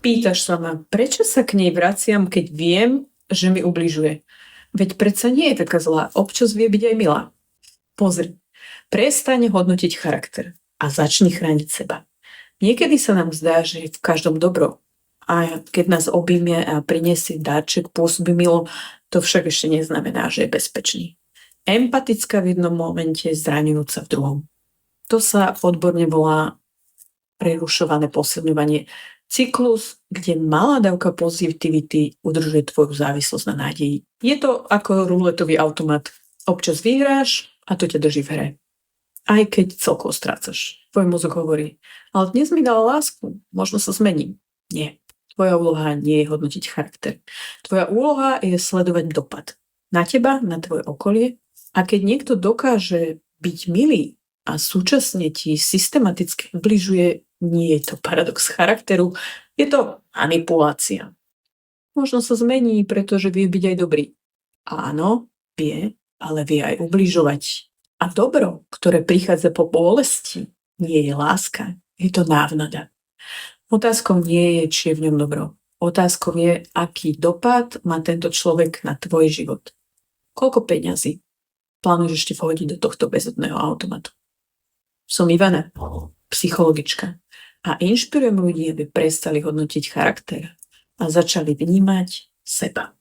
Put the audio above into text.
Pýtaš sa ma, prečo sa k nej vraciam, keď viem, že mi ubližuje? Veď predsa nie je taká zlá, občas vie byť aj milá. Pozri, prestaň hodnotiť charakter a začni chrániť seba. Niekedy sa nám zdá, že je v každom dobro. A keď nás objíme a prinesie dáček, pôsobí milo, to však ešte neznamená, že je bezpečný. Empatická v jednom momente, zraňujúca v druhom. To sa odborne volá prerušované posilňovanie. Cyklus, kde malá dávka pozitivity udržuje tvoju závislosť na nádeji. Je to ako ruletový automat. Občas vyhráš a to ťa drží v hre. Aj keď celkovo strácaš. Tvoj mozog hovorí, ale dnes mi dala lásku, možno sa zmením. Nie. Tvoja úloha nie je hodnotiť charakter. Tvoja úloha je sledovať dopad. Na teba, na tvoje okolie. A keď niekto dokáže byť milý a súčasne ti systematicky ubližuje, nie je to paradox charakteru, je to manipulácia. Možno sa zmení, pretože vie byť aj dobrý. Áno, vie, ale vie aj ubližovať. A dobro, ktoré prichádza po bolesti, nie je láska, je to návnada. Otázkou nie je, či je v ňom dobro. Otázkou je, aký dopad má tento človek na tvoj život. Koľko peňazí plánuješ ešte vhodiť do tohto bezodného automatu? Som Ivana, psychologička, a inšpirujem ľudí, aby prestali hodnotiť charakter a začali vnímať seba.